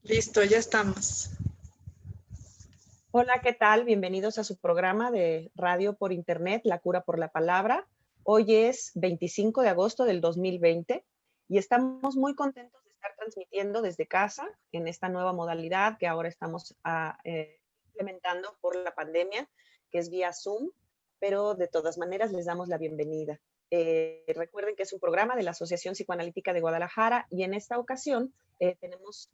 Listo, ya estamos. Hola, ¿qué tal? Bienvenidos a su programa de radio por internet, La Cura por la Palabra. Hoy es 25 de agosto del 2020 y estamos muy contentos de estar transmitiendo desde casa en esta nueva modalidad que ahora estamos implementando por la pandemia, que es vía Zoom, pero de todas maneras les damos la bienvenida. Recuerden que es un programa de la Asociación Psicoanalítica de Guadalajara y en esta ocasión tenemos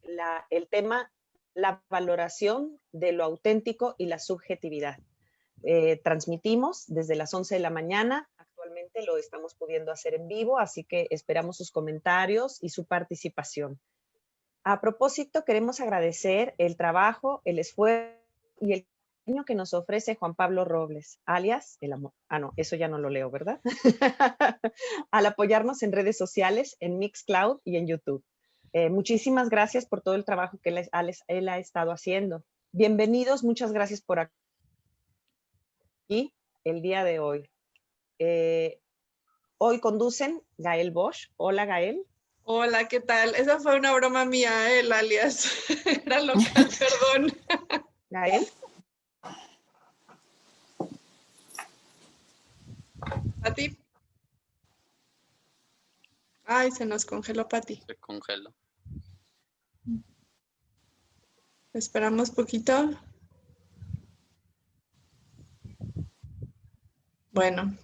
el tema la valoración de lo auténtico y la subjetividad. Transmitimos desde las 11 de la mañana, actualmente lo estamos pudiendo hacer en vivo, así que esperamos sus comentarios y su participación. A propósito, queremos agradecer el trabajo, el esfuerzo y el cariño que nos ofrece Juan Pablo Robles, alias el amor. Ah, no, eso ya no lo leo, ¿verdad? Al apoyarnos en redes sociales, en Mixcloud y en YouTube. Muchísimas gracias por todo el trabajo que él ha estado haciendo. Bienvenidos, muchas gracias por aquí el día de hoy. Hoy conducen Gael Bosch. Hola, Gael. Hola, ¿qué tal? Esa fue una broma mía, el alias. Era local, perdón. Gael. Pati. Ay, se nos congeló Pati. Se congeló. Esperamos poquito. Bueno.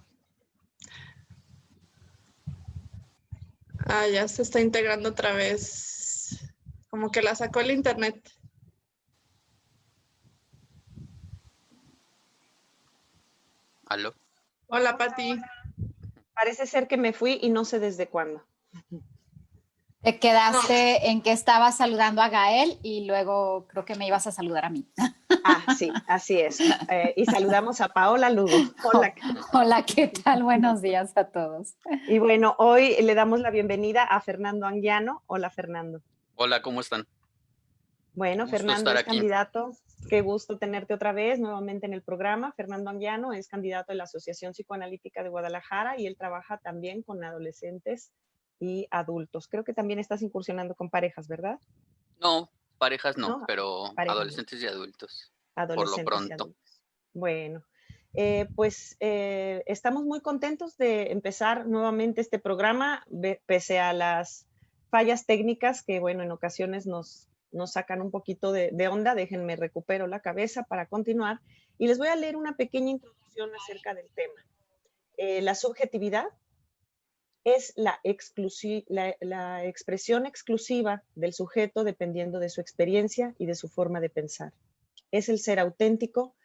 Ah, ya se está integrando otra vez. Como que la sacó el internet. ¿Aló? Hola, Pati. Parece ser que me fui y no sé desde cuándo. Te quedaste en que estabas saludando a Gael y luego creo que me ibas a saludar a mí. Ah, sí, así es. Y saludamos a Paola Lugo. Hola. Hola, ¿qué tal? Buenos días a todos. Y bueno, hoy le damos la bienvenida a Fernando Anguiano. Hola, Fernando. Hola, ¿cómo están? Bueno, Gusto Fernando estar es aquí. candidato. Qué gusto tenerte otra vez nuevamente en el programa. Fernando Anguiano es candidato de la Asociación Psicoanalítica de Guadalajara y él trabaja también con adolescentes y adultos. Creo que también estás incursionando con parejas, ¿verdad? No, parejas no, No, pero parejas no. Adolescentes y adultos. Adolescentes Por lo y pronto. adultos. Bueno, estamos muy contentos de empezar nuevamente este programa, pese a las fallas técnicas que, bueno, en ocasiones nos sacan un poquito de onda. Déjenme recupero la cabeza para continuar. Y les voy a leer una pequeña introducción acerca del tema. La subjetividad es la expresión exclusiva del sujeto dependiendo de su experiencia y de su forma de pensar. Es el ser auténtico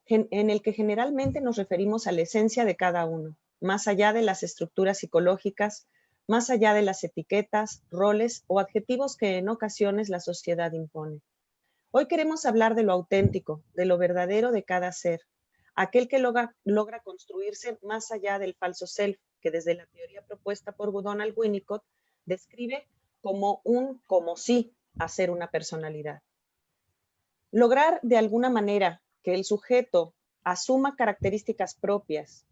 en el que generalmente nos referimos a la esencia de cada uno, más allá de las estructuras psicológicas, más allá de las etiquetas, roles o adjetivos que en ocasiones la sociedad impone. Hoy queremos hablar de lo auténtico, de lo verdadero de cada ser, aquel que logra construirse más allá del falso self, que desde la teoría propuesta por Donald Winnicott describe como un como sí hacer una personalidad. Lograr de alguna manera que el sujeto asuma características propias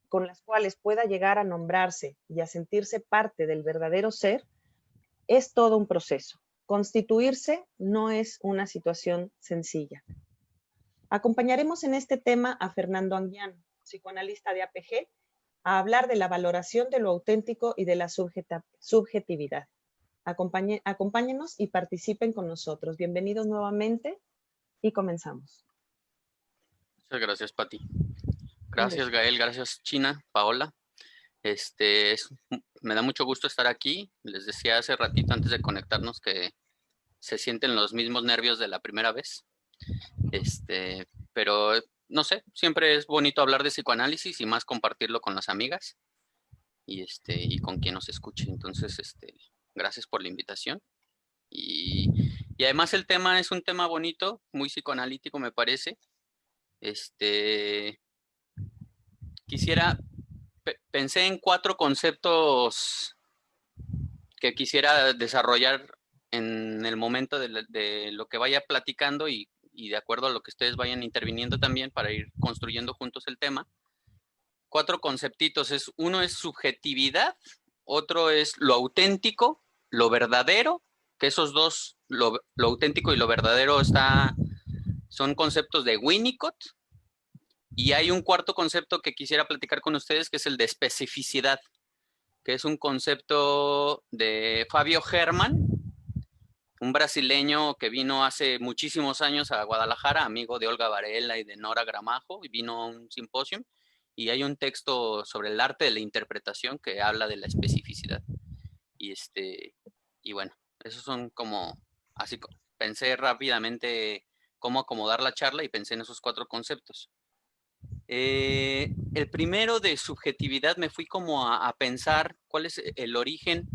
con las cuales pueda llegar a nombrarse y a sentirse parte del verdadero ser, es todo un proceso. Constituirse no es una situación sencilla. Acompañaremos en este tema a Fernando Anguiano, psicoanalista de APG, a hablar de la valoración de lo auténtico y de la subjetividad. Acompáñenos y participen con nosotros. Bienvenidos nuevamente y comenzamos. Muchas gracias, Pati. Gracias, Gael. Gracias, China, Paola. Me da mucho gusto estar aquí. Les decía hace ratito antes de conectarnos que se sienten los mismos nervios de la primera vez. Pero no sé, siempre es bonito hablar de psicoanálisis y más compartirlo con las amigas y con quien nos escuche. Entonces, gracias por la invitación. Y además el tema es un tema bonito, muy psicoanalítico me parece. Pensé en 4 conceptos que quisiera desarrollar en el momento de lo que vaya platicando y de acuerdo a lo que ustedes vayan interviniendo también para ir construyendo juntos el tema. 4 conceptitos. Uno es subjetividad, otro es lo auténtico, lo verdadero, que esos dos, lo auténtico y lo verdadero, son conceptos de Winnicott. Y hay un cuarto concepto que quisiera platicar con ustedes, que es el de especificidad, que es un concepto de Fabio Herman, un brasileño que vino hace muchísimos años a Guadalajara, amigo de Olga Varela y de Nora Gramajo, y vino a un simposio, y hay un texto sobre el arte de la interpretación que habla de la especificidad. Y bueno, esos son como, así pensé rápidamente cómo acomodar la charla y pensé en esos cuatro conceptos. El primero de subjetividad me fui como a pensar cuál es el origen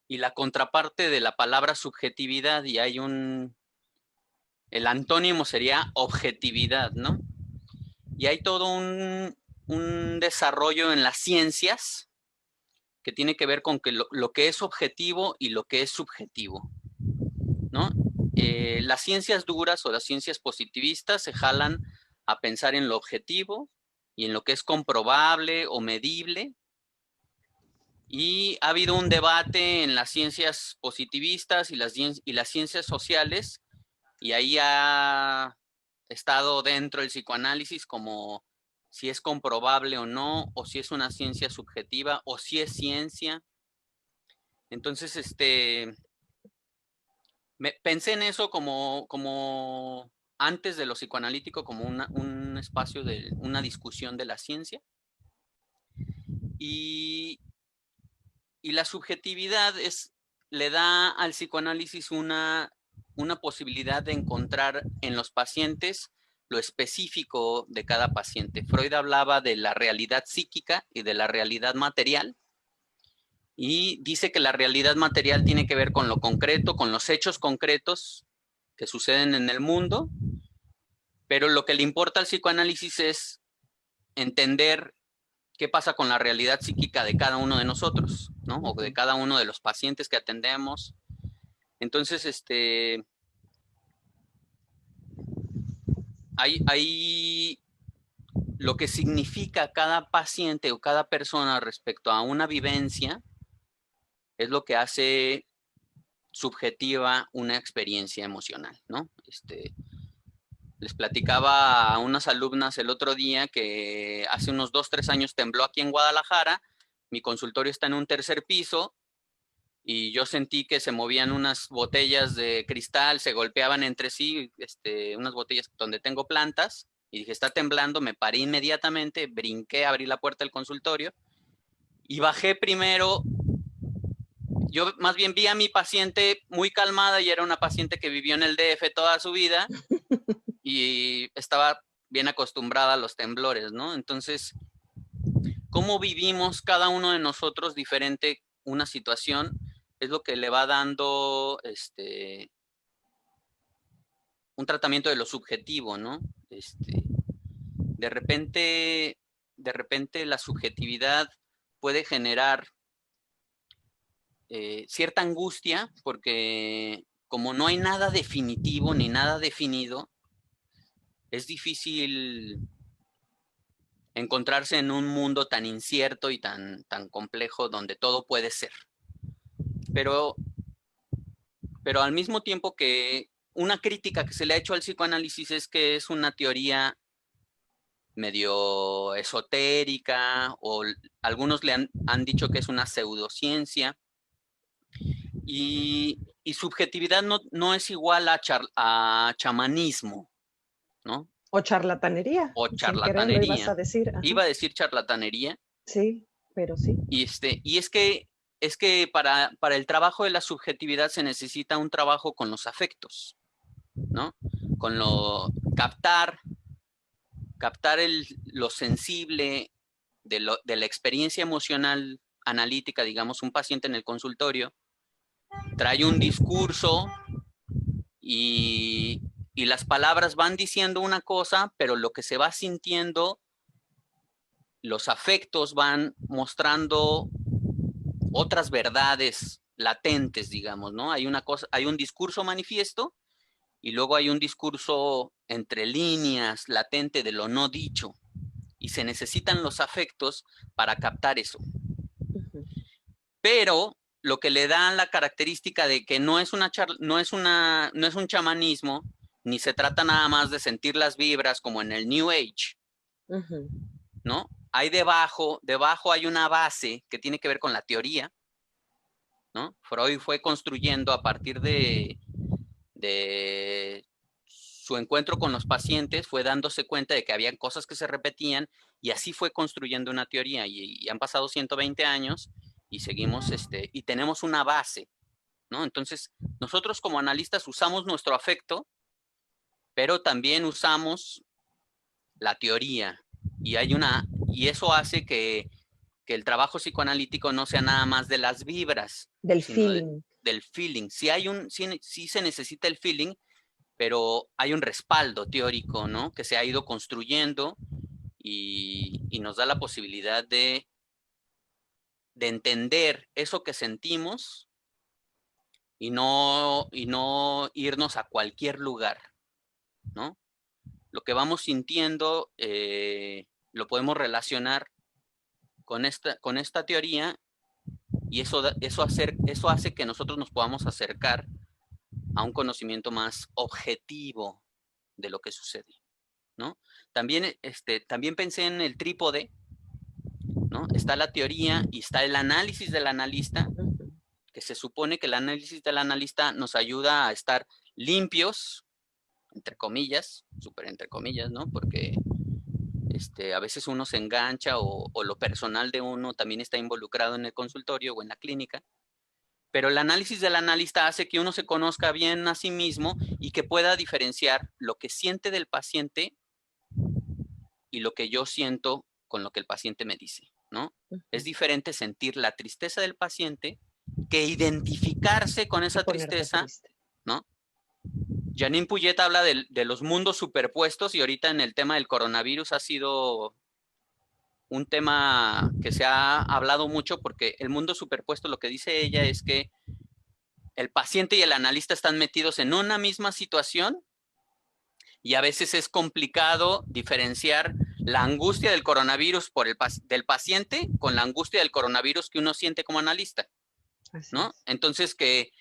y la contraparte de la palabra subjetividad, y hay el antónimo sería objetividad, ¿no? Y hay todo un desarrollo en las ciencias que tiene que ver con que lo que es objetivo y lo que es subjetivo, ¿no? Las ciencias duras o las ciencias positivistas se jalan a pensar en lo objetivo y en lo que es comprobable o medible. Y ha habido un debate en las ciencias positivistas y las ciencias sociales, y ahí ha estado dentro el psicoanálisis como si es comprobable o no, o si es una ciencia subjetiva, o si es ciencia. Entonces, pensé en eso como antes de lo psicoanalítico, como un espacio de una discusión de la ciencia. Y la subjetividad le da al psicoanálisis una posibilidad de encontrar en los pacientes lo específico de cada paciente. Freud hablaba de la realidad psíquica y de la realidad material, y dice que la realidad material tiene que ver con lo concreto, con los hechos concretos que suceden en el mundo, pero lo que le importa al psicoanálisis es entender qué pasa con la realidad psíquica de cada uno de nosotros, ¿no? O de cada uno de los pacientes que atendemos. Entonces, hay lo que significa cada paciente o cada persona respecto a una vivencia, es lo que hace subjetiva una experiencia emocional, ¿no? Les platicaba a unas alumnas el otro día que hace unos 2, 3 años tembló aquí en Guadalajara. Mi consultorio está en un tercer piso y yo sentí que se movían unas botellas de cristal, se golpeaban entre sí, unas botellas donde tengo plantas, y dije, está temblando. Me paré inmediatamente, brinqué, abrí la puerta del consultorio y bajé primero. Yo más bien vi a mi paciente muy calmada, y era una paciente que vivió en el DF toda su vida y estaba bien acostumbrada a los temblores, ¿no? Entonces, ¿cómo vivimos cada uno de nosotros diferente una situación? Es lo que le va dando un tratamiento de lo subjetivo, ¿no? De repente la subjetividad puede generar cierta angustia, porque como no hay nada definitivo ni nada definido, es difícil encontrarse en un mundo tan incierto y tan complejo donde todo puede ser. Pero al mismo tiempo, que una crítica que se le ha hecho al psicoanálisis es que es una teoría medio esotérica, o algunos le han dicho que es una pseudociencia, y subjetividad no es igual a chamanismo, ¿no? O charlatanería. O Sin querer lo ibas charlatanería. a decir. Ajá. Iba a decir charlatanería. Sí, pero sí. Y es que para el trabajo de la subjetividad se necesita un trabajo con los afectos, ¿no? Captar lo sensible de la experiencia emocional analítica. Digamos, un paciente en el consultorio trae un discurso y las palabras van diciendo una cosa, pero lo que se va sintiendo, los afectos van mostrando otras verdades latentes, digamos, ¿no? Hay un discurso manifiesto, y luego hay un discurso entre líneas, latente, de lo no dicho, y se necesitan los afectos para captar eso. Pero lo que le da la característica de que no es un chamanismo, ni se trata nada más de sentir las vibras como en el New Age, ¿no? Hay debajo hay una base que tiene que ver con la teoría, ¿no? Freud fue construyendo a partir de su encuentro con los pacientes, fue dándose cuenta de que había cosas que se repetían y así fue construyendo una teoría y han pasado 120 años y seguimos, y tenemos una base, ¿no? Entonces, nosotros como analistas usamos nuestro afecto, pero también usamos la teoría y eso hace que el trabajo psicoanalítico no sea nada más de las vibras. Del feeling. Del feeling. Sí se necesita el feeling, pero hay un respaldo teórico, ¿no? Que se ha ido construyendo y nos da la posibilidad de entender eso que sentimos y no irnos a cualquier lugar, ¿no? Lo que vamos sintiendo lo podemos relacionar con esta teoría y eso hace que nosotros nos podamos acercar a un conocimiento más objetivo de lo que sucede, ¿no? También pensé en el trípode, ¿no? Está la teoría y está el análisis del analista, que se supone que el análisis del analista nos ayuda a estar limpios, entre comillas, súper entre comillas, ¿no? Porque a veces uno se engancha o lo personal de uno también está involucrado en el consultorio o en la clínica, pero el análisis del analista hace que uno se conozca bien a sí mismo y que pueda diferenciar lo que siente del paciente y lo que yo siento con lo que el paciente me dice, ¿no? Es diferente sentir la tristeza del paciente que identificarse con esa tristeza, ¿no? Janine Puyet habla de los mundos superpuestos y ahorita en el tema del coronavirus ha sido un tema que se ha hablado mucho porque el mundo superpuesto, lo que dice ella es que el paciente y el analista están metidos en una misma situación y a veces es complicado diferenciar la angustia del coronavirus del paciente con la angustia del coronavirus que uno siente como analista, ¿no? Entonces que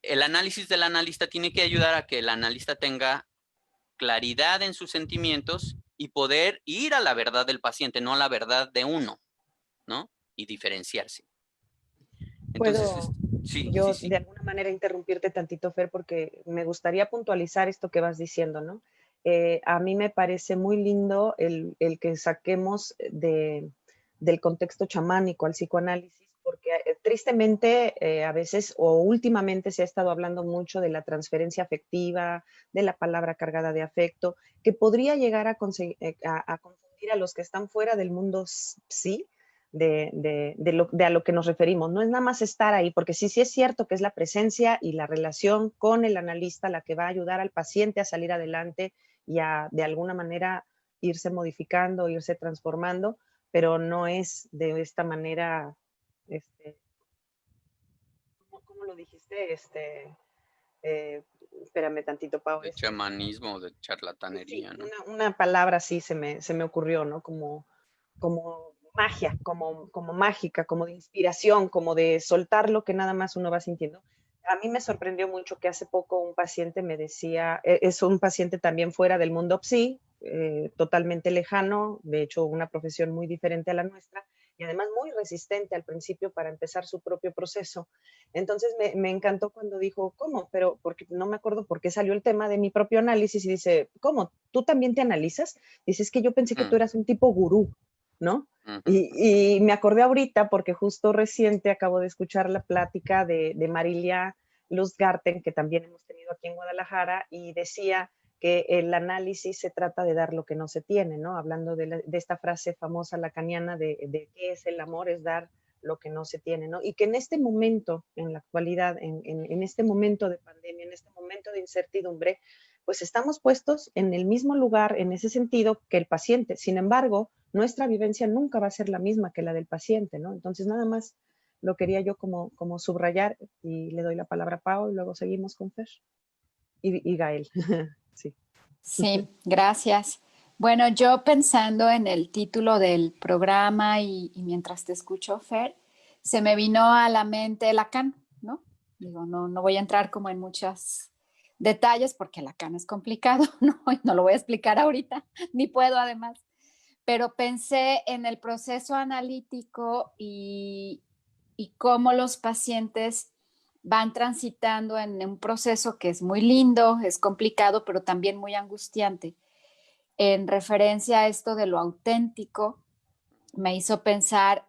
el análisis del analista tiene que ayudar a que el analista tenga claridad en sus sentimientos y poder ir a la verdad del paciente, no a la verdad de uno, ¿no? Y diferenciarse. Entonces, ¿Puedo de alguna manera interrumpirte tantito, Fer? Porque me gustaría puntualizar esto que vas diciendo, ¿no? A mí me parece muy lindo el que saquemos del contexto chamánico al psicoanálisis, porque tristemente a veces o últimamente se ha estado hablando mucho de la transferencia afectiva, de la palabra cargada de afecto, que podría llegar a confundir a los que están fuera del mundo psi, a lo que nos referimos. No es nada más estar ahí, porque sí es cierto que es la presencia y la relación con el analista la que va a ayudar al paciente a salir adelante y a, de alguna manera, irse modificando, irse transformando, pero no es de esta manera, ¿cómo lo dijiste? Espérame tantito, Pau. De chamanismo, de charlatanería, sí, ¿no? Una palabra así se me ocurrió, ¿no? Como magia, como mágica, como de inspiración, como de soltar lo que nada más uno va sintiendo. A mí me sorprendió mucho que hace poco un paciente me decía, es un paciente también fuera del mundo psi, totalmente lejano, de hecho una profesión muy diferente a la nuestra, y además muy resistente al principio para empezar su propio proceso. Entonces me encantó cuando dijo, ¿cómo? Pero porque no me acuerdo por qué salió el tema de mi propio análisis y dice, ¿cómo? ¿Tú también te analizas? Dice, es que yo pensé que tú eras un tipo gurú, ¿no? Y me acordé ahorita porque justo reciente acabo de escuchar la plática de Marilia Lustgarten, que también hemos tenido aquí en Guadalajara, y decía que el análisis se trata de dar lo que no se tiene, ¿no? Hablando de esta frase famosa lacaniana de qué es el amor, es dar lo que no se tiene, ¿no? Y que en este momento, en la actualidad, en este momento de pandemia, en este momento de incertidumbre, pues estamos puestos en el mismo lugar en ese sentido que el paciente. Sin embargo, nuestra vivencia nunca va a ser la misma que la del paciente, ¿no? Entonces, nada más lo quería yo como subrayar y le doy la palabra a Pau y luego seguimos con Fer y Gael. Sí. Sí, gracias. Bueno, yo pensando en el título del programa y mientras te escucho, Fer, se me vino a la mente Lacan, ¿no? Digo, no voy a entrar como en muchos detalles porque Lacan es complicado, ¿no? Y no lo voy a explicar ahorita, ni puedo además. Pero pensé en el proceso analítico y cómo los pacientes van transitando en un proceso que es muy lindo, es complicado, pero también muy angustiante. En referencia a esto de lo auténtico, me hizo pensar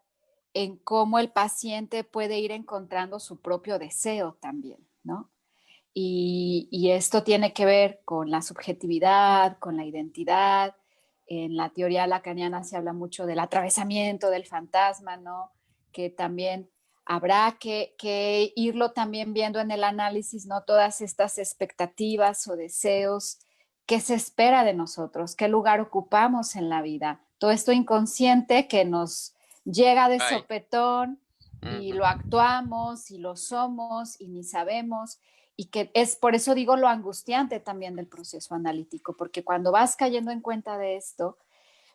en cómo el paciente puede ir encontrando su propio deseo también, ¿no? Y esto tiene que ver con la subjetividad, con la identidad. En la teoría lacaniana se habla mucho del atravesamiento del fantasma, ¿no? Que también habrá que irlo también viendo en el análisis, ¿no? Todas estas expectativas o deseos, qué se espera de nosotros, qué lugar ocupamos en la vida. Todo esto inconsciente que nos llega de sopetón y lo actuamos y lo somos y ni sabemos. Y que es por eso digo lo angustiante también del proceso analítico, porque cuando vas cayendo en cuenta de esto,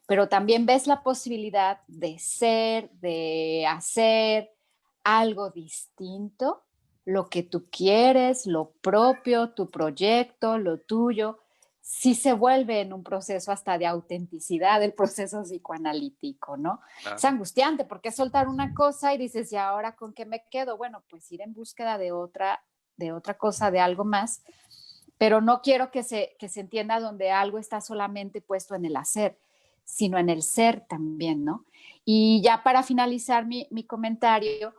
pero también ves la posibilidad de ser, de hacer algo distinto, lo que tú quieres, lo propio, tu proyecto, lo tuyo, sí se vuelve en un proceso hasta de autenticidad del proceso psicoanalítico, ¿no? Claro. Es angustiante porque es soltar una cosa y dices, ¿y ahora con qué me quedo? Bueno, pues ir en búsqueda de otra cosa, de algo más, pero no quiero que se entienda donde algo está solamente puesto en el hacer, sino en el ser también, ¿no? Y ya para finalizar mi comentario,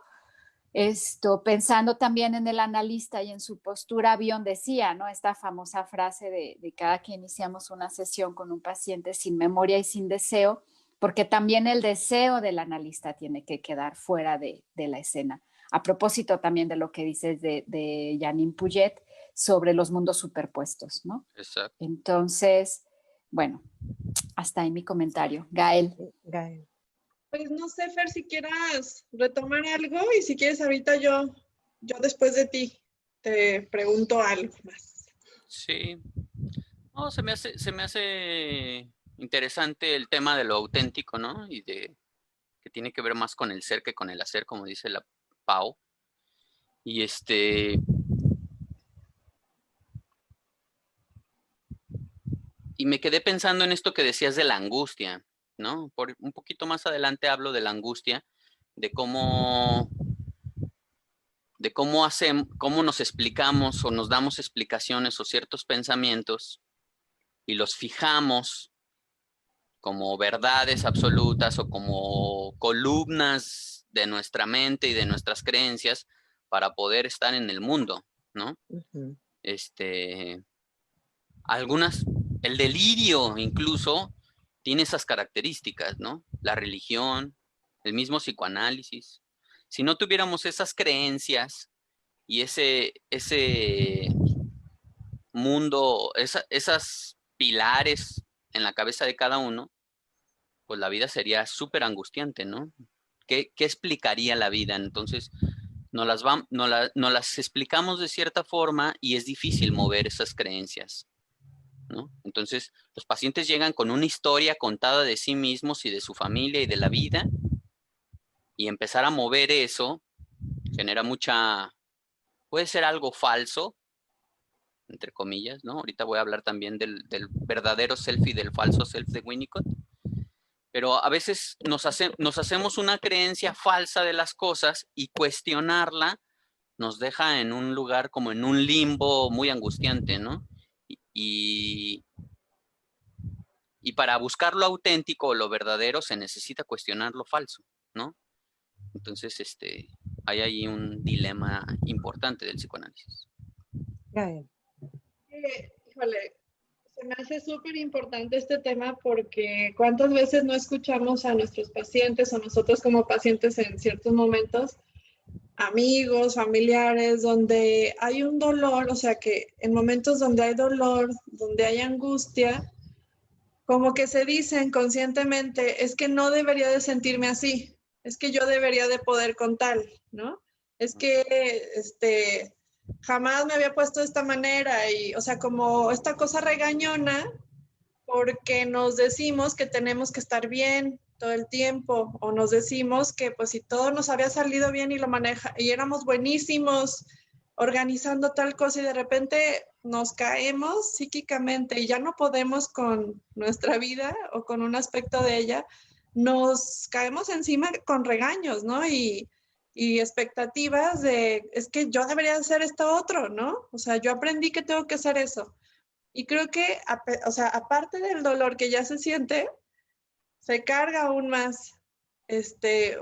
pensando también en el analista y en su postura, Bion decía, ¿no? Esta famosa frase de cada que iniciamos una sesión con un paciente sin memoria y sin deseo, porque también el deseo del analista tiene que quedar fuera de la escena. A propósito también de lo que dices de Janine Puget sobre los mundos superpuestos, ¿no? Exacto. Entonces, bueno, hasta ahí mi comentario. Gael. Pues no sé, Fer, si quieras retomar algo y si quieres ahorita yo después de ti te pregunto algo más. Sí. No, se me hace interesante el tema de lo auténtico, ¿no? Y que tiene que ver más con el ser que con el hacer, como dice la Pau. Y y me quedé pensando en esto que decías de la angustia, ¿no? Por un poquito más adelante hablo de la angustia, de cómo nos explicamos o nos damos explicaciones o ciertos pensamientos y los fijamos como verdades absolutas o como columnas de nuestra mente y de nuestras creencias para poder estar en el mundo, ¿no? Uh-huh. El delirio incluso tiene esas características, ¿no? La religión, el mismo psicoanálisis. Si no tuviéramos esas creencias y ese mundo, esas pilares en la cabeza de cada uno, pues la vida sería súper angustiante, ¿no? ¿Qué explicaría la vida? Entonces, nos las explicamos de cierta forma y es difícil mover esas creencias, ¿no? Entonces, los pacientes llegan con una historia contada de sí mismos y de su familia y de la vida, y empezar a mover eso genera puede ser algo falso, entre comillas, ¿no? Ahorita voy a hablar también del verdadero self y del falso self de Winnicott, pero a veces nos hacemos una creencia falsa de las cosas y cuestionarla nos deja en un lugar como en un limbo muy angustiante, ¿no? Y para buscar lo auténtico o lo verdadero se necesita cuestionar lo falso, ¿no? Entonces, hay ahí un dilema importante del psicoanálisis. Híjole, se me hace súper importante este tema porque cuántas veces no escuchamos a nuestros pacientes o nosotros como pacientes en ciertos momentos, amigos, familiares, donde hay un dolor, o sea que en momentos donde hay dolor, donde hay angustia, como que se dicen conscientemente, es que no debería de sentirme así, es que yo debería de poder con tal, ¿no? Es que jamás me había puesto de esta manera y, o sea, como esta cosa regañona porque nos decimos que tenemos que estar bien, todo el tiempo, o nos decimos que pues si todo nos había salido bien y éramos buenísimos organizando tal cosa y de repente nos caemos psíquicamente y ya no podemos con nuestra vida o con un aspecto de ella, nos caemos encima con regaños, ¿no? Y expectativas de, es que yo debería hacer esto otro, ¿no? O sea, yo aprendí que tengo que hacer eso. Y creo que, o sea, aparte del dolor que ya se siente, se carga aún más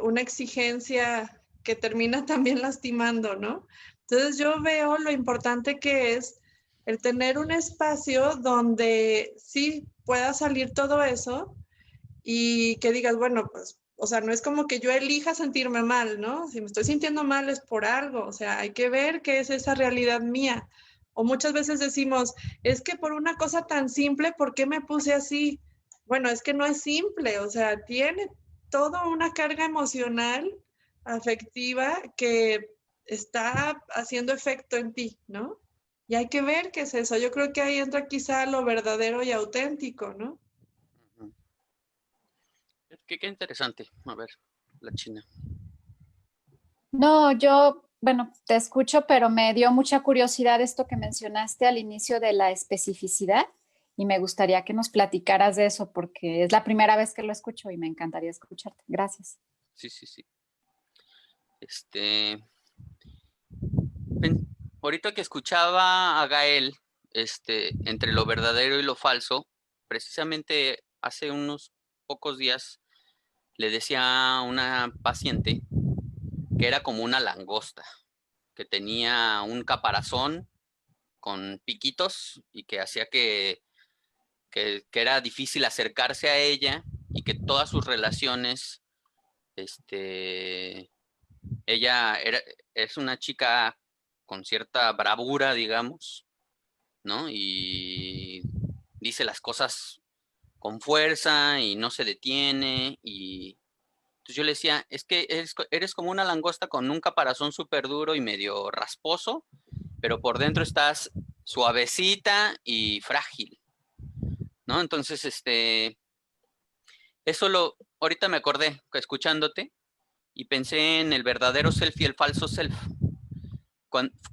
una exigencia que termina también lastimando, ¿no? Entonces yo veo lo importante que es el tener un espacio donde sí pueda salir todo eso y que digas, bueno, pues, o sea, no es como que yo elija sentirme mal, ¿no? Si me estoy sintiendo mal es por algo, o sea, hay que ver qué es esa realidad mía. O muchas veces decimos, es que por una cosa tan simple, ¿por qué me puse así? Bueno, es que no es simple, o sea, tiene toda una carga emocional, afectiva, que está haciendo efecto en ti, ¿no? Y hay que ver qué es eso. Yo creo que ahí entra quizá lo verdadero y auténtico, ¿no? Qué interesante. A ver, la China. No, yo, bueno, te escucho, pero me dio mucha curiosidad esto que mencionaste al inicio de la especificidad y me gustaría que nos platicaras de eso porque es la primera vez que lo escucho y me encantaría escucharte. Gracias. Sí, sí, sí. Ahorita que escuchaba a Gael, entre lo verdadero y lo falso, precisamente hace unos pocos días le decía a una paciente que era como una langosta, que tenía un caparazón con piquitos y que hacía que era difícil acercarse a ella y que todas sus relaciones, ella es una chica con cierta bravura, digamos, ¿no? Y dice las cosas con fuerza y no se detiene. Y entonces yo le decía, es que eres como una langosta con un caparazón súper duro y medio rasposo, pero por dentro estás suavecita y frágil, ¿no? Entonces, ahorita me acordé escuchándote y pensé en el verdadero self y el falso self.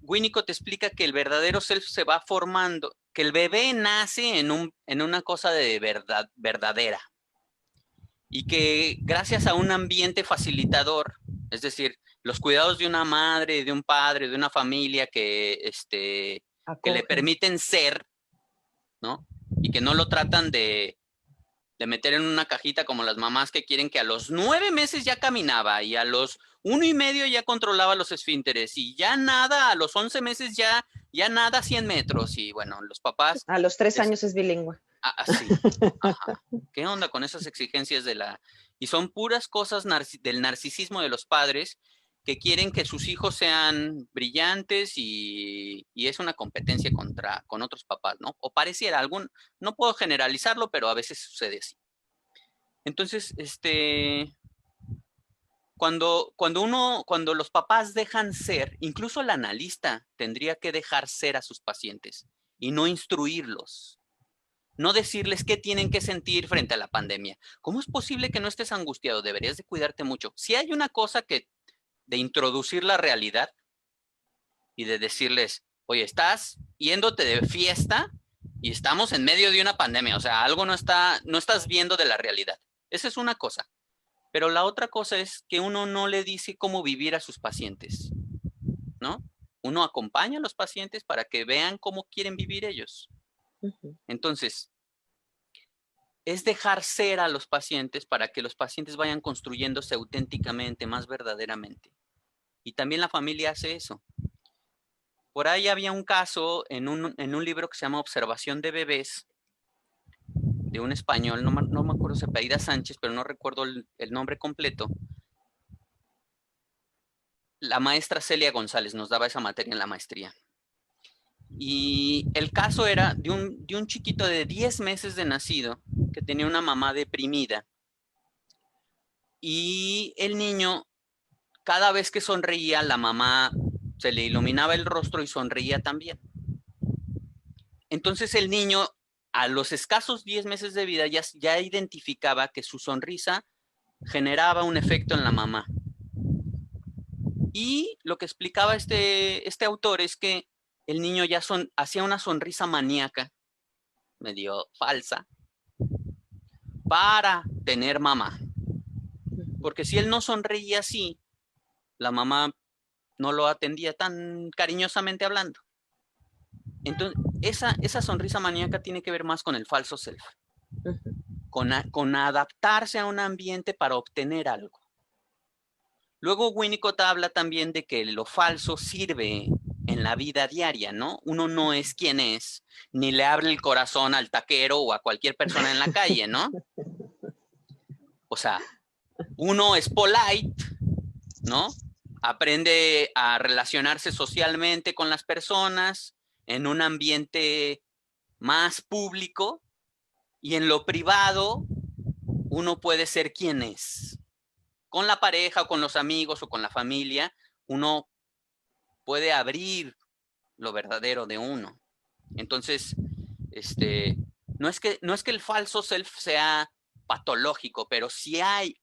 Winnicott te explica que el verdadero self se va formando, que el bebé nace en una cosa de verdad, verdadera y que gracias a un ambiente facilitador, es decir, los cuidados de una madre, de un padre, de una familia que le permiten ser, ¿no? Y que no lo tratan de meter en una cajita como las mamás que quieren que a los 9 meses ya caminaba y a los 1 y medio ya controlaba los esfínteres y ya nada, a los 11 meses ya nada 100 metros y bueno, los papás... A los 3 años es bilingüe. Sí, ajá. ¿Qué onda con esas exigencias y son puras cosas del narcisismo de los padres que quieren que sus hijos sean brillantes y es una competencia con otros papás, ¿no? O pareciera no puedo generalizarlo, pero a veces sucede así. Entonces, cuando los papás dejan ser, incluso el analista tendría que dejar ser a sus pacientes y no instruirlos. No decirles qué tienen que sentir frente a la pandemia. ¿Cómo es posible que no estés angustiado? Deberías de cuidarte mucho. Si hay una cosa de introducir la realidad y de decirles, oye, estás yéndote de fiesta y estamos en medio de una pandemia. O sea, algo no estás viendo de la realidad. Esa es una cosa. Pero la otra cosa es que uno no le dice cómo vivir a sus pacientes, ¿no? Uno acompaña a los pacientes para que vean cómo quieren vivir ellos. Entonces, es dejar ser a los pacientes para que los pacientes vayan construyéndose auténticamente, más verdaderamente. Y también la familia hace eso. Por ahí había un caso en un libro que se llama Observación de bebés, de un español, no me acuerdo si apellida Sánchez, pero no recuerdo el nombre completo. La maestra Celia González nos daba esa materia en la maestría. Y el caso era de un chiquito de 10 meses de nacido que tenía una mamá deprimida. Y el niño, cada vez que sonreía, la mamá se le iluminaba el rostro y sonreía también. Entonces el niño, a los escasos 10 meses de vida, ya identificaba que su sonrisa generaba un efecto en la mamá. Y lo que explicaba este autor es que el niño ya hacía una sonrisa maníaca, medio falsa, para tener mamá. Porque si él no sonreía así, la mamá no lo atendía tan cariñosamente hablando. Entonces, esa sonrisa maníaca tiene que ver más con el falso self, con adaptarse a un ambiente para obtener algo. Luego Winnicott habla también de que lo falso sirve en la vida diaria, ¿no? Uno no es quien es, ni le abre el corazón al taquero o a cualquier persona en la calle, ¿no? O sea, uno es polite, ¿no? Aprende a relacionarse socialmente con las personas en un ambiente más público, y en lo privado uno puede ser quien es. Con la pareja o con los amigos o con la familia, uno puede abrir lo verdadero de uno. Entonces, no es que el falso self sea patológico, pero sí hay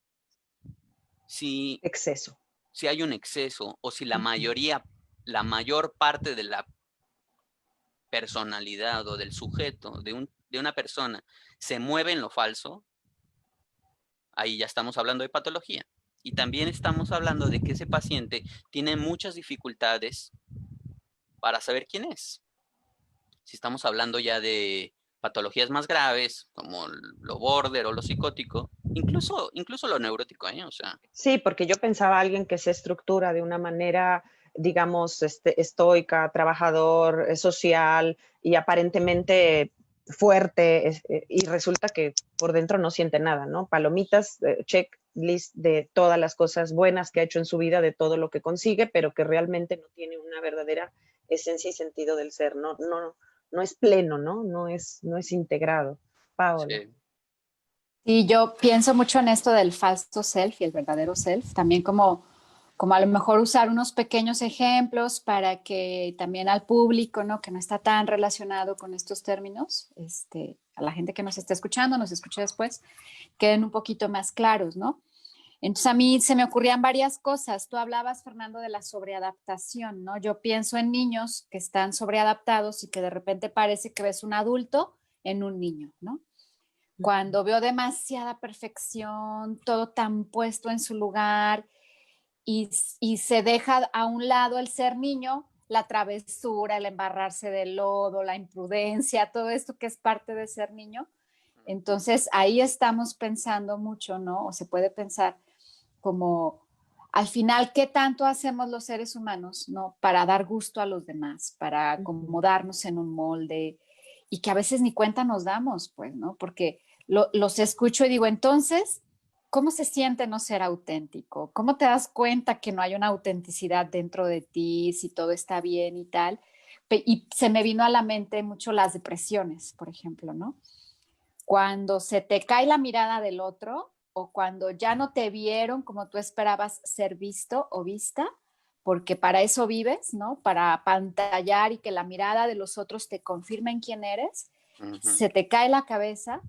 exceso. Si hay un exceso, o si la mayor parte de la personalidad o del sujeto, de una persona, se mueve en lo falso, ahí ya estamos hablando de patología. Y también estamos hablando de que ese paciente tiene muchas dificultades para saber quién es. Si estamos hablando ya de patologías más graves, como lo border o lo psicótico, incluso lo neurótico, ¿eh? O sea. Sí, porque yo pensaba alguien que se estructura de una manera, digamos, estoica, trabajador, social y aparentemente fuerte, y resulta que por dentro no siente nada, ¿no? Palomitas, checklist de todas las cosas buenas que ha hecho en su vida, de todo lo que consigue, pero que realmente no tiene una verdadera esencia y sentido del ser, no es pleno, ¿no? No es integrado. Paola. Sí. Y yo pienso mucho en esto del falso self y el verdadero self, también como a lo mejor usar unos pequeños ejemplos para que también al público, ¿no? Que no está tan relacionado con estos términos, a la gente que nos está escuchando, nos escuche después, queden un poquito más claros, ¿no? Entonces a mí se me ocurrían varias cosas. Tú hablabas, Fernando, de la sobreadaptación, ¿no? Yo pienso en niños que están sobreadaptados y que de repente parece que ves un adulto en un niño, ¿no? Cuando veo demasiada perfección, todo tan puesto en su lugar y se deja a un lado el ser niño, la travesura, el embarrarse de lodo, la imprudencia, todo esto que es parte de ser niño. Entonces ahí estamos pensando mucho, ¿no? O se puede pensar como al final, ¿qué tanto hacemos los seres humanos, ¿no? Para dar gusto a los demás, para acomodarnos en un molde y que a veces ni cuenta nos damos, pues, ¿no? Porque los escucho y digo, entonces, ¿cómo se siente no ser auténtico? ¿Cómo te das cuenta que no hay una autenticidad dentro de ti, si todo está bien y tal? Y se me vino a la mente mucho las depresiones, por ejemplo, ¿no? Cuando se te cae la mirada del otro o cuando ya no te vieron como tú esperabas ser visto o vista, porque para eso vives, ¿no? Para pantallar y que la mirada de los otros te confirmen quién eres, se te cae la cabeza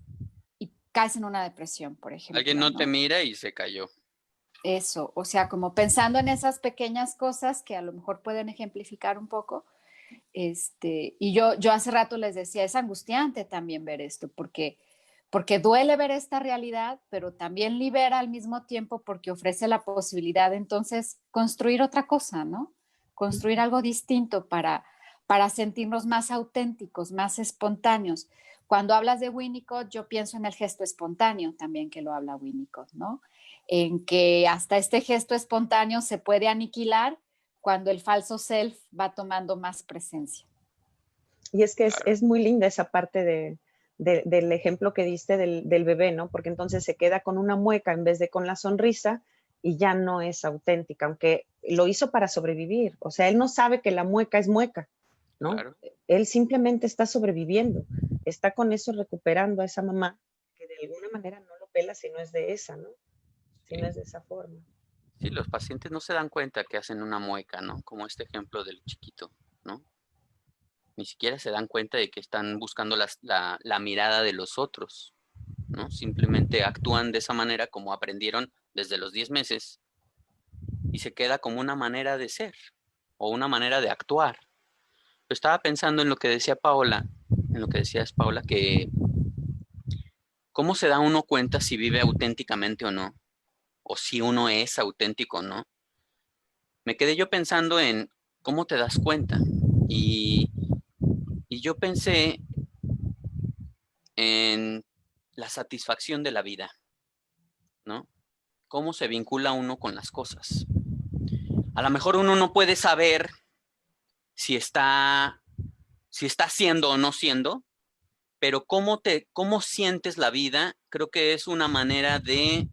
y caes en una depresión, por ejemplo. Alguien no te mira y se cayó. Eso, o sea, como pensando en esas pequeñas cosas que a lo mejor pueden ejemplificar un poco. Y yo hace rato les decía, es angustiante también ver esto, porque duele ver esta realidad, pero también libera al mismo tiempo porque ofrece la posibilidad de entonces construir otra cosa, ¿no? Construir algo distinto para sentirnos más auténticos, más espontáneos. Cuando hablas de Winnicott, yo pienso en el gesto espontáneo también que lo habla Winnicott, ¿no? En que hasta este gesto espontáneo se puede aniquilar cuando el falso self va tomando más presencia. Y es que es muy linda esa parte del ejemplo que diste del bebé, ¿no? Porque entonces se queda con una mueca en vez de con la sonrisa y ya no es auténtica, aunque lo hizo para sobrevivir. O sea, él no sabe que la mueca es mueca, ¿no? Claro. Él simplemente está sobreviviendo, está con eso recuperando a esa mamá que de alguna manera no lo pela si no es de esa, ¿no? Si no es de esa forma. Sí, los pacientes no se dan cuenta que hacen una mueca, ¿no? Como este ejemplo del chiquito, ¿no? Ni siquiera se dan cuenta de que están buscando la mirada de los otros. ¿no? Simplemente actúan de esa manera como aprendieron desde los 10 meses y se queda como una manera de ser o una manera de actuar. Yo estaba pensando en lo que decía Paola, en lo que decías Paola, que cómo se da uno cuenta si vive auténticamente o no, o si uno es auténtico o no. Me quedé yo pensando en cómo te das cuenta y, y yo pensé en la satisfacción de la vida, ¿no? Cómo se vincula uno con las cosas. A lo mejor uno no puede saber si está siendo o no siendo, pero cómo sientes la vida, creo que es una manera de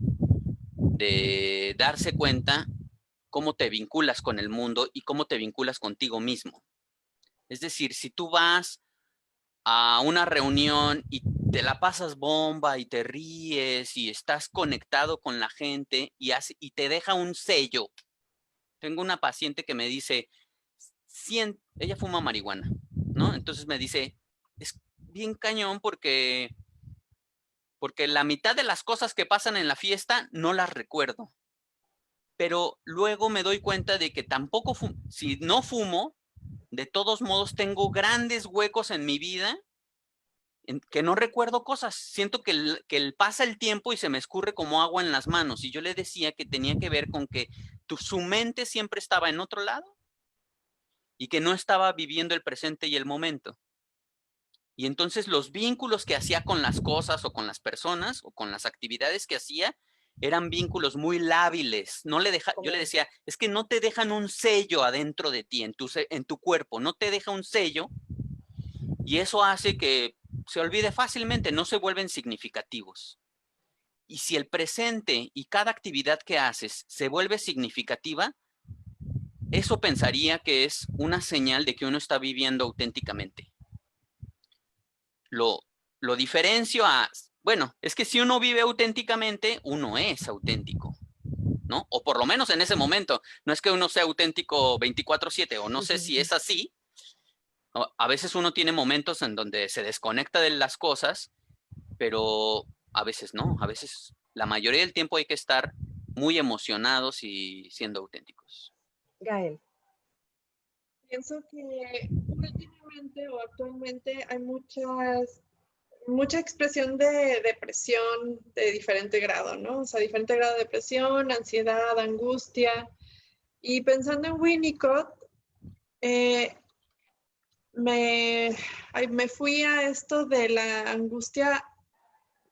darse cuenta cómo te vinculas con el mundo y cómo te vinculas contigo mismo. Es decir, si tú vas a una reunión y te la pasas bomba y te ríes y estás conectado con la gente y te deja un sello. Tengo una paciente que me dice, ella fuma marihuana, ¿no? Entonces me dice, es bien cañón porque la mitad de las cosas que pasan en la fiesta no las recuerdo. Pero luego me doy cuenta de que tampoco, si no fumo, de todos modos tengo grandes huecos en mi vida en que no recuerdo cosas. Siento que pasa el tiempo y se me escurre como agua en las manos. Y yo le decía que tenía que ver con que su mente siempre estaba en otro lado y que no estaba viviendo el presente y el momento. Y entonces los vínculos que hacía con las cosas o con las personas o con las actividades que hacía eran vínculos muy lábiles. Yo le decía, es que no te dejan un sello adentro de ti, en tu cuerpo, no te deja un sello y eso hace que se olvide fácilmente, no se vuelven significativos. Y si el presente y cada actividad que haces se vuelve significativa, eso pensaría que es una señal de que uno está viviendo auténticamente. Lo diferencio bueno, es que si uno vive auténticamente, uno es auténtico, ¿no? O por lo menos en ese momento. No es que uno sea auténtico 24/7, o no sé si es así. A veces uno tiene momentos en donde se desconecta de las cosas, pero a veces no. A veces, la mayoría del tiempo hay que estar muy emocionados y siendo auténticos. Gael. Pienso que últimamente o actualmente hay mucha expresión de depresión de diferente grado, ¿no? O sea, diferente grado de depresión, ansiedad, angustia. Y pensando en Winnicott, me fui a esto de la angustia,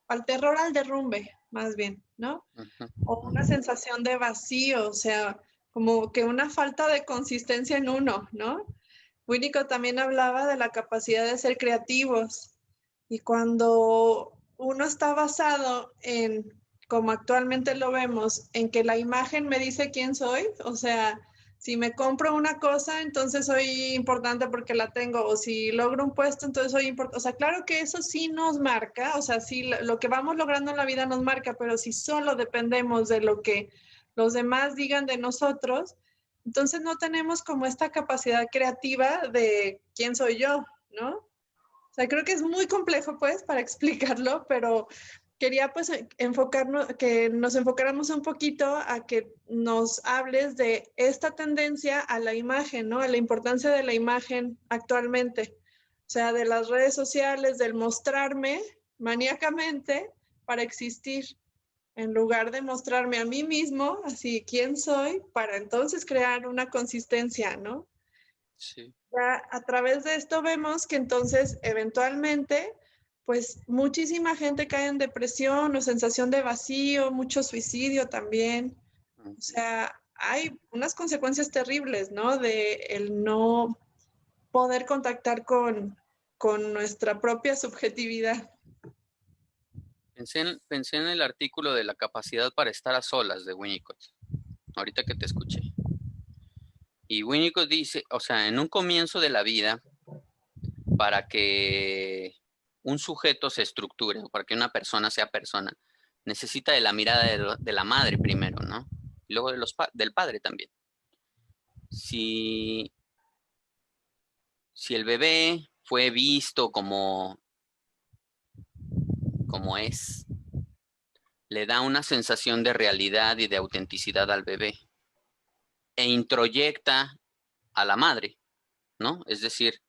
al terror al derrumbe, más bien, ¿no? O una sensación de vacío, o sea, como que una falta de consistencia en uno, ¿no? Winnicott también hablaba de la capacidad de ser creativos y cuando uno está basado en, como actualmente lo vemos, en que la imagen me dice quién soy, o sea, si me compro una cosa, entonces soy importante porque la tengo, o si logro un puesto, entonces soy importante. O sea, claro que eso sí nos marca, o sea, sí lo que vamos logrando en la vida nos marca, pero si solo dependemos de lo que los demás digan de nosotros, entonces no tenemos como esta capacidad creativa de quién soy yo, ¿no? O sea, creo que es muy complejo, pues, para explicarlo, pero quería, pues, que nos enfocáramos un poquito a que nos hables de esta tendencia a la imagen, ¿no? A la importancia de la imagen actualmente. O sea, de las redes sociales, del mostrarme maníacamente para existir, en lugar de mostrarme a mí mismo, así, quién soy, para entonces crear una consistencia, ¿no? Sí. Ya a través de esto vemos que entonces eventualmente pues muchísima gente cae en depresión o sensación de vacío, mucho suicidio también. O sea, hay unas consecuencias terribles, ¿no? De el no poder contactar con nuestra propia subjetividad. Pensé en el artículo de la capacidad para estar a solas de Winnicott, ahorita que te escuché. Y Winnicott dice, o sea, en un comienzo de la vida, para que un sujeto se estructure, o para que una persona sea persona, necesita de la mirada de la madre primero, ¿no? Y luego del padre también. Si el bebé fue visto como es, le da una sensación de realidad y de autenticidad al bebé e introyecta a la madre, ¿no? Es decir,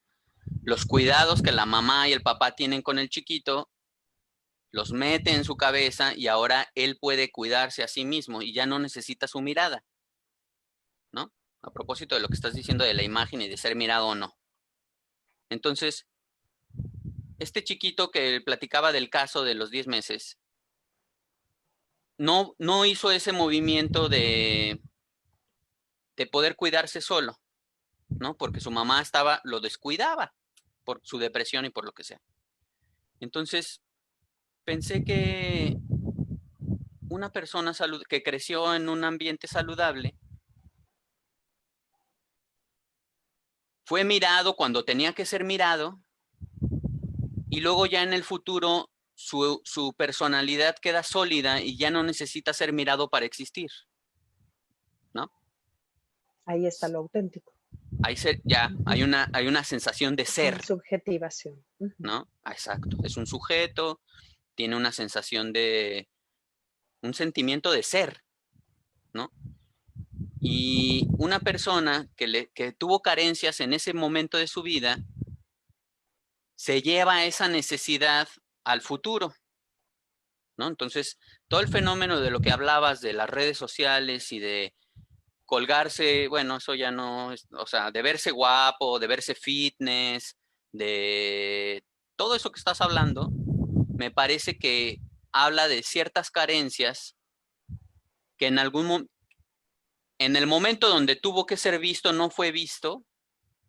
los cuidados que la mamá y el papá tienen con el chiquito los mete en su cabeza y ahora él puede cuidarse a sí mismo y ya no necesita su mirada, ¿no? A propósito de lo que estás diciendo de la imagen y de ser mirado o no. Entonces, este chiquito que platicaba del caso de los 10 meses, no hizo ese movimiento de poder cuidarse solo, ¿no? Porque su mamá lo descuidaba por su depresión y por lo que sea. Entonces, pensé que una persona que creció en un ambiente saludable fue mirado cuando tenía que ser mirado y luego ya en el futuro su personalidad queda sólida y ya no necesita ser mirado para existir, ¿no? Ahí está lo auténtico. Hay una sensación de ser. Subjetivación. ¿No? Exacto. Es un sujeto, tiene una sensación de, un sentimiento de ser, ¿no? Y una persona que tuvo carencias en ese momento de su vida, se lleva esa necesidad al futuro, ¿no? Entonces, todo el fenómeno de lo que hablabas de las redes sociales y de colgarse, bueno, eso ya no es, o sea, de verse guapo, de verse fitness, de todo eso que estás hablando, me parece que habla de ciertas carencias que en el momento donde tuvo que ser visto no fue visto,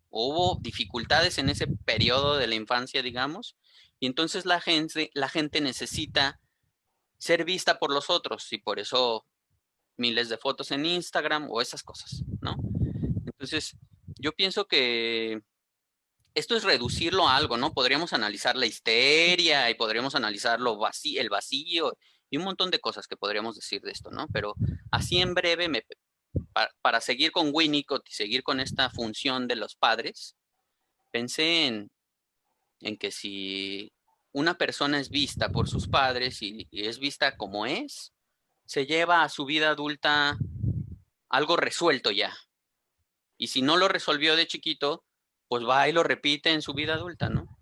hubo dificultades en ese periodo de la infancia, digamos, y entonces la gente necesita ser vista por los otros y por eso miles de fotos en Instagram o esas cosas, ¿no? Entonces, yo pienso que esto es reducirlo a algo, ¿no? Podríamos analizar la histeria y podríamos analizar el vacío y un montón de cosas que podríamos decir de esto, ¿no? Pero así en breve, para seguir con Winnicott y seguir con esta función de los padres, pensé en que si una persona es vista por sus padres y es vista como es, se lleva a su vida adulta algo resuelto ya. Y si no lo resolvió de chiquito, pues va y lo repite en su vida adulta, ¿no?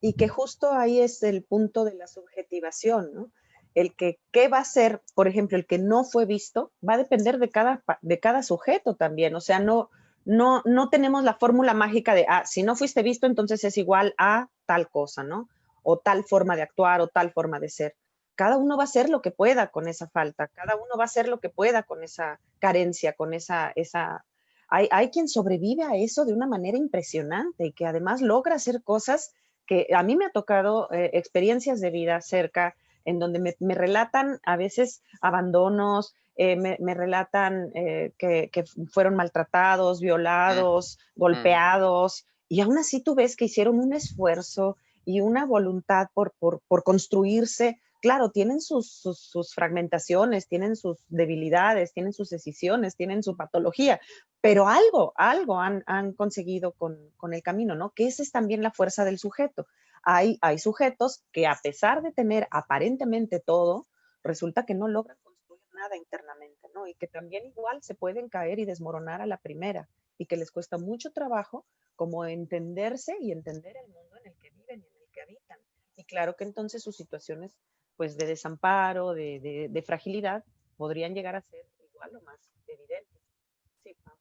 Y que justo ahí es el punto de la subjetivación, ¿no? El que, ¿qué va a ser? Por ejemplo, el que no fue visto, va a depender de cada sujeto también. O sea, no tenemos la fórmula mágica de, si no fuiste visto, entonces es igual a tal cosa, ¿no? O tal forma de actuar o tal forma de ser. Cada uno va a hacer lo que pueda con esa falta, cada uno va a hacer lo que pueda con esa carencia, con esa hay quien sobrevive a eso de una manera impresionante y que además logra hacer cosas que a mí me ha tocado experiencias de vida cerca en donde me relatan a veces abandonos, me relatan que fueron maltratados, violados, golpeados, y aún así tú ves que hicieron un esfuerzo y una voluntad por construirse. Claro, tienen sus fragmentaciones, tienen sus debilidades, tienen sus decisiones, tienen su patología, pero algo han conseguido con el camino, ¿no? Que esa es también la fuerza del sujeto. Hay sujetos que a pesar de tener aparentemente todo, resulta que no logran construir nada internamente, ¿no? Y que también igual se pueden caer y desmoronar a la primera y que les cuesta mucho trabajo como entenderse y entender el mundo en el que viven y en el que habitan. Y claro que entonces sus situaciones pues de desamparo, de fragilidad, podrían llegar a ser igual o más evidentes. Sí, Pau.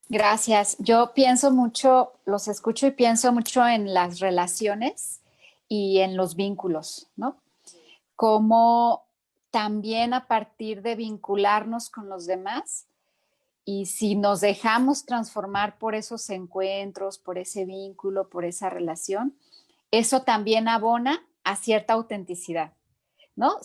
Gracias. Yo pienso mucho, los escucho y pienso mucho en las relaciones y en los vínculos, ¿no? Como también a partir de vincularnos con los demás y si nos dejamos transformar por esos encuentros, por ese vínculo, por esa relación, eso también abona a cierta autenticidad. ¿No?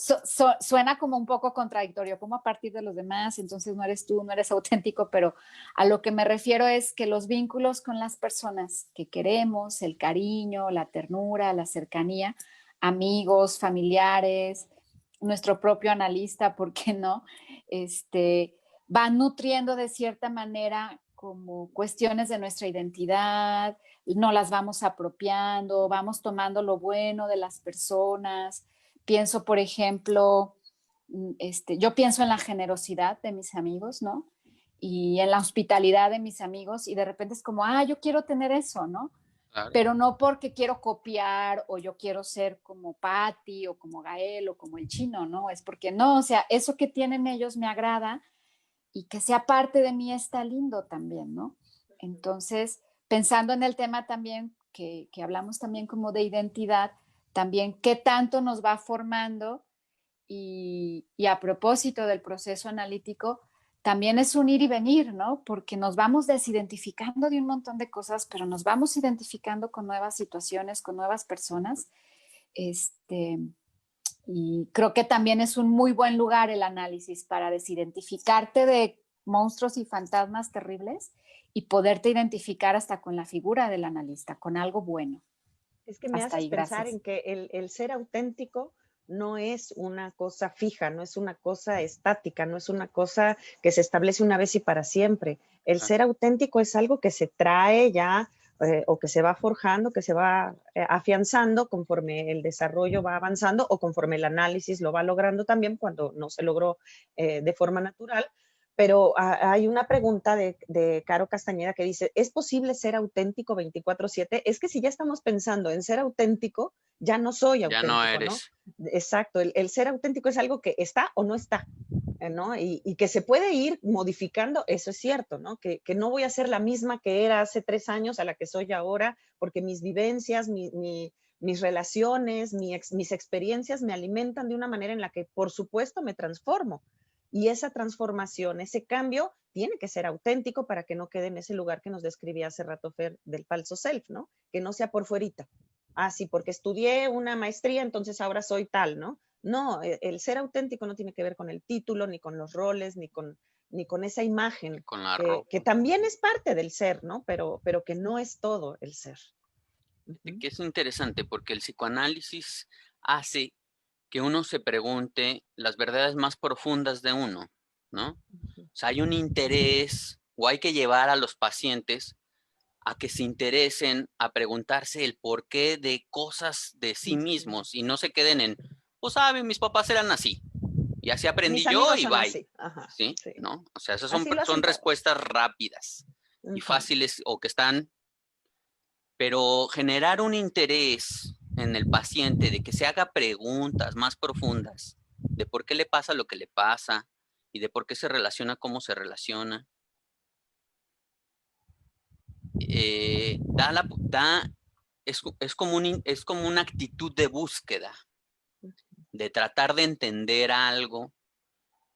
Suena como un poco contradictorio, como a partir de los demás, entonces no eres tú, no eres auténtico, pero a lo que me refiero es que los vínculos con las personas que queremos, el cariño, la ternura, la cercanía, amigos, familiares, nuestro propio analista, ¿por qué no? Van nutriendo de cierta manera como cuestiones de nuestra identidad, no las vamos apropiando, vamos tomando lo bueno de las personas, Pienso, por ejemplo, yo pienso en la generosidad de mis amigos, ¿no? Y en la hospitalidad de mis amigos, y de repente es como, yo quiero tener eso, ¿no? Claro. Pero no porque quiero copiar o yo quiero ser como Patty o como Gael o como el chino, ¿no? Es porque no, o sea, eso que tienen ellos me agrada y que sea parte de mí está lindo también, ¿no? Entonces, pensando en el tema también que hablamos también como de identidad, también qué tanto nos va formando y a propósito del proceso analítico, también es un ir y venir, ¿no? Porque nos vamos desidentificando de un montón de cosas, pero nos vamos identificando con nuevas situaciones, con nuevas personas. Y creo que también es un muy buen lugar el análisis para desidentificarte de monstruos y fantasmas terribles y poderte identificar hasta con la figura del analista, con algo bueno. Es que me Hasta haces ahí, pensar gracias. en que el ser auténtico no es una cosa fija, no es una cosa estática, no es una cosa que se establece una vez y para siempre. El ser auténtico es algo que se trae ya o que se va forjando, que se va afianzando conforme el desarrollo va avanzando o conforme el análisis lo va logrando también cuando no se logró de forma natural. Pero hay una pregunta de Caro Castañeda que dice, ¿es posible ser auténtico 24/7? Es que si ya estamos pensando en ser auténtico, ya no soy Ya no auténtico, ¿no? eres. Exacto, el ser auténtico es algo que está o no está, ¿no? Y que se puede ir modificando, eso es cierto, ¿no? Que no voy a ser la misma que era hace 3 años a la que soy ahora, porque mis vivencias, mis relaciones, mis experiencias me alimentan de una manera en la que, por supuesto, me transformo. Y esa transformación, ese cambio, tiene que ser auténtico para que no quede en ese lugar que nos describía hace rato Fer del falso self, ¿no? Que no sea por fuerita. Sí, porque estudié una maestría, entonces ahora soy tal, ¿no? No, el ser auténtico no tiene que ver con el título, ni con los roles, ni con esa imagen, Con la que también es parte del ser, ¿no? Pero que no es todo el ser. Que es interesante porque el psicoanálisis hace que uno se pregunte las verdades más profundas de uno, ¿no? O sea, hay un interés o hay que llevar a los pacientes a que se interesen, a preguntarse el porqué de cosas de sí mismos y no se queden en, pues saben, mis papás eran así y así aprendí Mis yo amigos y son bye, así. Ajá, ¿sí? sí. ¿No? O sea, esas Así lo son hacen todos. respuestas rápidas y fáciles o que están, pero generar un interés en el paciente de que se haga preguntas más profundas de por qué le pasa lo que le pasa y de por qué se relaciona como se relaciona, es como una actitud de búsqueda, de tratar de entender algo,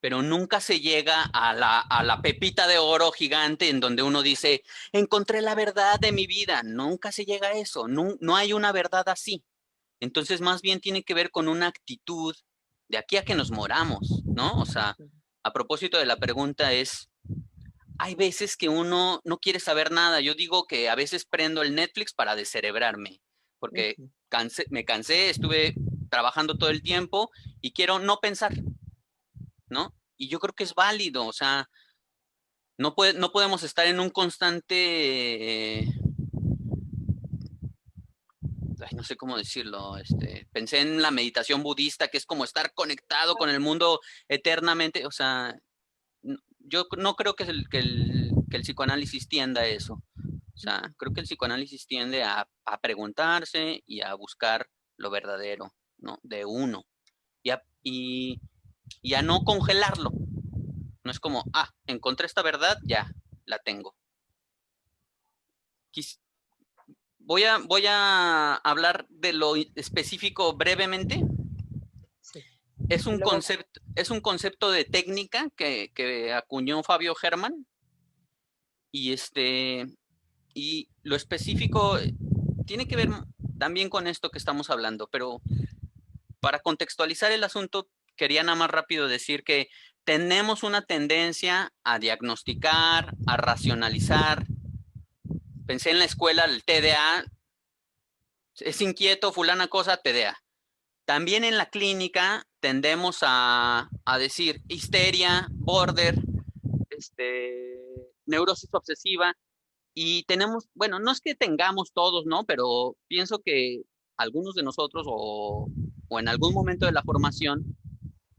pero nunca se llega a la pepita de oro gigante en donde uno dice, encontré la verdad de mi vida. Nunca se llega a eso, no hay una verdad así. Entonces, más bien tiene que ver con una actitud de aquí a que nos moramos, ¿no? O sea, a propósito de la pregunta es, hay veces que uno no quiere saber nada. Yo digo que a veces prendo el Netflix para descerebrarme, porque me cansé, estuve trabajando todo el tiempo y quiero no pensar, ¿no? Y yo creo que es válido, o sea, no podemos estar en un constante, no sé cómo decirlo, pensé en la meditación budista, que es como estar conectado con el mundo eternamente, o sea, yo no creo que el psicoanálisis tienda a eso. O sea, creo que el psicoanálisis tiende a preguntarse y a buscar lo verdadero, ¿no? De uno. Y a no congelarlo. No es como, encontré esta verdad, ya, la tengo. Voy a hablar de lo específico brevemente. Sí. Es un concepto de técnica que acuñó Fabio Herman. Y lo específico tiene que ver también con esto que estamos hablando, pero para contextualizar el asunto, quería nada más rápido decir que tenemos una tendencia a diagnosticar, a racionalizar. Pensé en la escuela, el TDA, es inquieto, fulana cosa, TDA. También en la clínica tendemos a decir histeria, border, neurosis obsesiva. Y tenemos, bueno, no es que tengamos todos, ¿no? Pero pienso que algunos de nosotros o o en algún momento de la formación,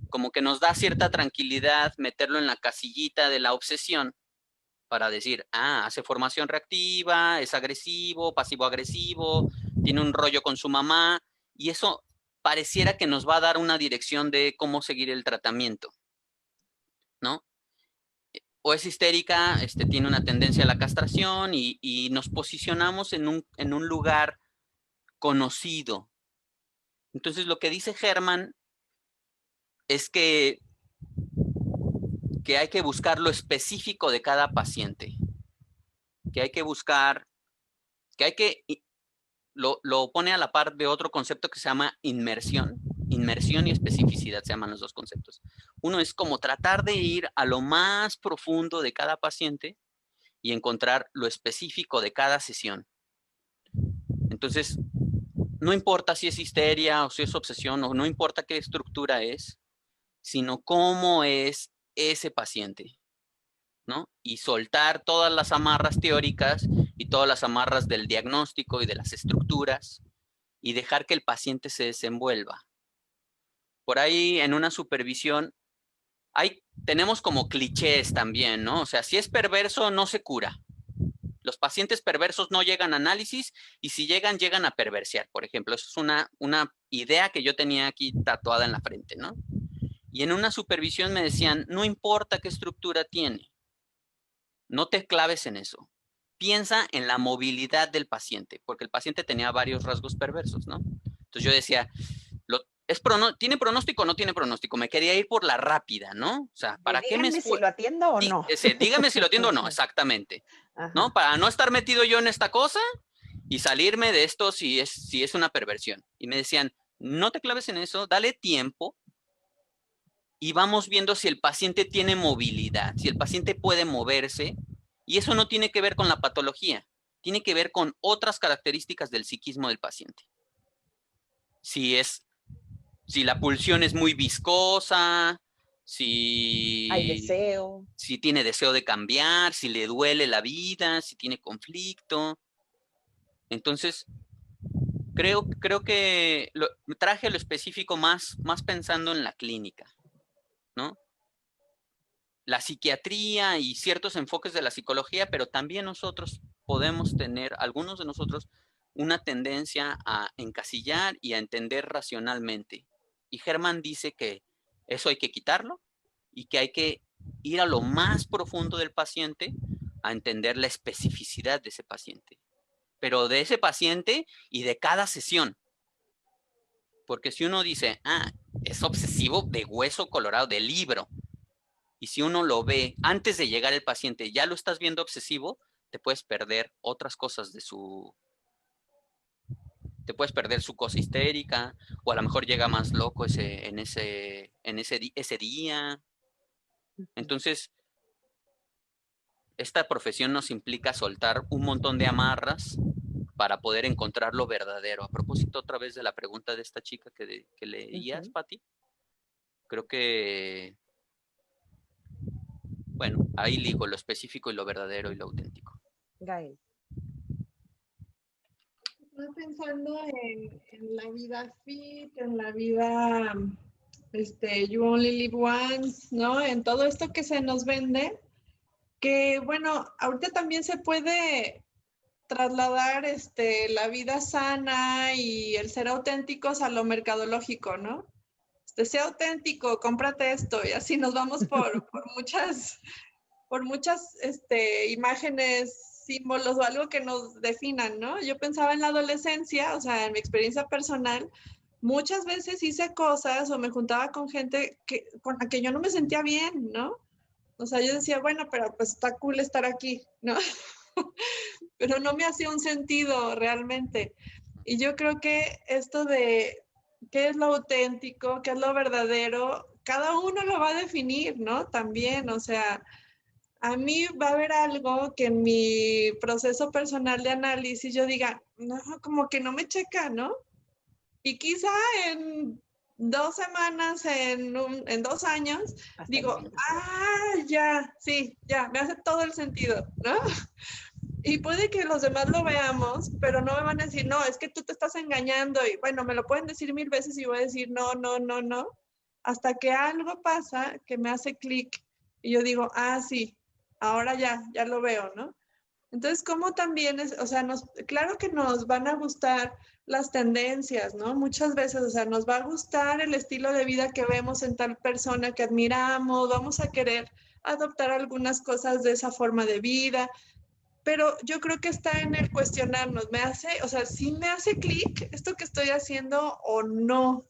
como que nos da cierta tranquilidad meterlo en la casillita de la obsesión para decir, hace formación reactiva, es agresivo, pasivo-agresivo, tiene un rollo con su mamá, y eso pareciera que nos va a dar una dirección de cómo seguir el tratamiento, ¿no? O es histérica, tiene una tendencia a la castración y nos posicionamos en un lugar conocido. Entonces, lo que dice Germán es que hay que buscar lo específico de cada paciente, que hay que buscar, lo pone a la par de otro concepto que se llama inmersión. Inmersión y especificidad se llaman los dos conceptos. Uno es como tratar de ir a lo más profundo de cada paciente y encontrar lo específico de cada sesión. Entonces, no importa si es histeria o si es obsesión, o no importa qué estructura es, sino cómo es ese paciente, ¿no? Y soltar todas las amarras teóricas y todas las amarras del diagnóstico y de las estructuras y dejar que el paciente se desenvuelva. Por ahí en una supervisión tenemos como clichés también, ¿no? O sea, si es perverso, no se cura. Los pacientes perversos no llegan a análisis y si llegan, llegan a perversear, por ejemplo. Eso es una idea que yo tenía aquí tatuada en la frente, ¿no? Y en una supervisión me decían, no importa qué estructura tiene, no te claves en eso. Piensa en la movilidad del paciente, porque el paciente tenía varios rasgos perversos, ¿no? Entonces yo decía, ¿tiene pronóstico o no tiene pronóstico? Me quería ir por la rápida, ¿no? O sea, ¿para qué me Díganme si lo atiendo o no. Dígame si lo atiendo o no, exactamente. Ajá. ¿No? Para no estar metido yo en esta cosa y salirme de esto si es una perversión. Y me decían, no te claves en eso, dale tiempo y vamos viendo si el paciente tiene movilidad, si el paciente puede moverse. Y eso no tiene que ver con la patología, tiene que ver con otras características del psiquismo del paciente. Si la pulsión es muy viscosa, hay deseo, si tiene deseo de cambiar, si le duele la vida, si tiene conflicto. Entonces, creo que traje lo específico más pensando en la clínica, ¿no? La psiquiatría y ciertos enfoques de la psicología, pero también nosotros podemos tener, algunos de nosotros, una tendencia a encasillar y a entender racionalmente. Y Germán dice que eso hay que quitarlo y que hay que ir a lo más profundo del paciente a entender la especificidad de ese paciente. Pero de ese paciente y de cada sesión. Porque si uno dice, es obsesivo de hueso colorado, de libro, y si uno lo ve antes de llegar el paciente, ya lo estás viendo obsesivo, te puedes perder otras cosas te puedes perder su cosa histérica, o a lo mejor llega más loco ese día. Entonces, esta profesión nos implica soltar un montón de amarras para poder encontrar lo verdadero. A propósito otra vez de la pregunta de esta chica que leías, Pati, creo que, bueno, ahí ligo lo específico y lo verdadero y lo auténtico. Gael. Estoy pensando en la vida fit, en la vida, you only live once, ¿no? En todo esto que se nos vende, que bueno, ahorita también se puede trasladar la vida sana y el ser auténticos a lo mercadológico, ¿no? Sea auténtico, cómprate esto, y así nos vamos por muchas imágenes, símbolos o algo que nos definan, ¿no? Yo pensaba en la adolescencia, o sea, en mi experiencia personal, muchas veces hice cosas o me juntaba con gente con la que yo no me sentía bien, ¿no? O sea, yo decía, bueno, pero pues está cool estar aquí, ¿no? Pero no me hacía un sentido realmente. Y yo creo que esto de qué es lo auténtico, qué es lo verdadero, cada uno lo va a definir, ¿no? También, o sea, a mí va a haber algo que en mi proceso personal de análisis yo diga, no, como que no me checa, ¿no? Y quizá en 2 semanas, en 2 años, digo, ya, sí, ya, me hace todo el sentido, ¿no? Y puede que los demás lo veamos, pero no me van a decir, no, es que tú te estás engañando. Y bueno, me lo pueden decir 1000 veces y voy a decir, no, no, no, no. Hasta que algo pasa que me hace clic y yo digo, ah, sí, ahora ya lo veo, ¿no? Entonces, ¿cómo también es, o sea, claro que nos van a gustar las tendencias, ¿no? Muchas veces, o sea, nos va a gustar el estilo de vida que vemos en tal persona que admiramos, vamos a querer adoptar algunas cosas de esa forma de vida, pero yo creo que está en el cuestionarnos, o sea, ¿sí me hace clic esto que estoy haciendo o no?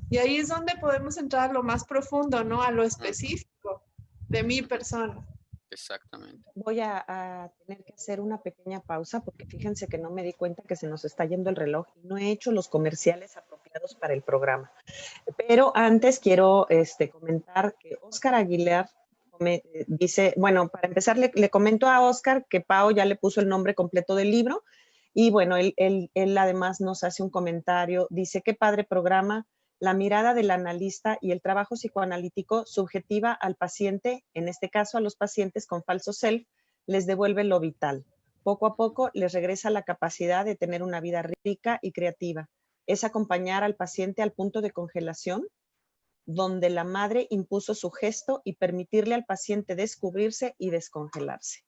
Y ahí es donde podemos entrar a lo más profundo, ¿no? A lo específico de mi persona. Exactamente. Voy a tener que hacer una pequeña pausa porque fíjense que no me di cuenta que se nos está yendo el reloj y no he hecho los comerciales apropiados para el programa. Pero antes quiero comentar que Óscar Aguilar dice, bueno, para empezar le comento a Óscar que Pao ya le puso el nombre completo del libro y bueno, él además nos hace un comentario, dice, qué padre programa, la mirada del analista y el trabajo psicoanalítico subjetiva al paciente, en este caso a los pacientes con falso self, les devuelve lo vital. Poco a poco les regresa la capacidad de tener una vida rica y creativa. Es acompañar al paciente al punto de congelación, donde la madre impuso su gesto y permitirle al paciente descubrirse y descongelarse.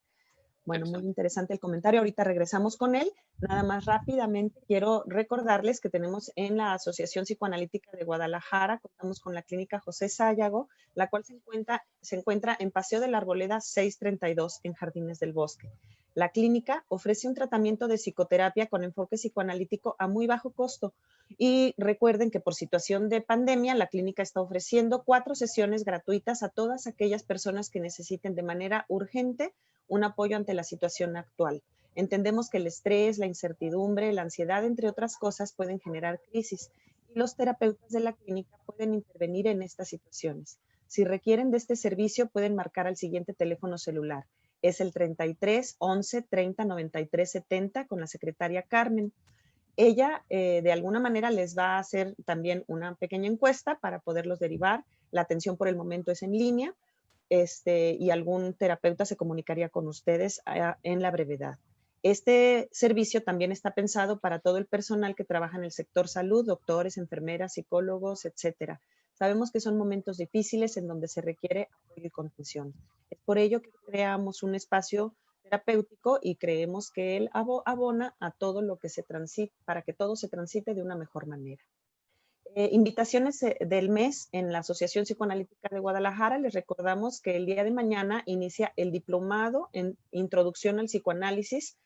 Bueno, muy interesante el comentario. Ahorita regresamos con él. Nada más rápidamente quiero recordarles que tenemos en la Asociación Psicoanalítica de Guadalajara, contamos con la clínica José Sayago, la cual se encuentra en Paseo de la Arboleda 632 en Jardines del Bosque. La clínica ofrece un tratamiento de psicoterapia con enfoque psicoanalítico a muy bajo costo. Y recuerden que por situación de pandemia, la clínica está ofreciendo 4 sesiones gratuitas a todas aquellas personas que necesiten de manera urgente un apoyo ante la situación actual. Entendemos que el estrés, la incertidumbre, la ansiedad, entre otras cosas, pueden generar crisis y los terapeutas de la clínica pueden intervenir en estas situaciones. Si requieren de este servicio, pueden marcar al siguiente teléfono celular. Es el 33 11 30 93 70 con la secretaria Carmen. Ella de alguna manera les va a hacer también una pequeña encuesta para poderlos derivar. La atención por el momento es en línea. Y algún terapeuta se comunicaría con ustedes en la brevedad. Este servicio también está pensado para todo el personal que trabaja en el sector salud, doctores, enfermeras, psicólogos, etcétera. Sabemos que son momentos difíciles en donde se requiere apoyo y contención. Es por ello que creamos un espacio terapéutico y creemos que él abona a todo lo que se transite, para que todo se transite de una mejor manera. Invitaciones del mes en la Asociación Psicoanalítica de Guadalajara. Les recordamos que el día de mañana inicia el diplomado en Introducción al Psicoanálisis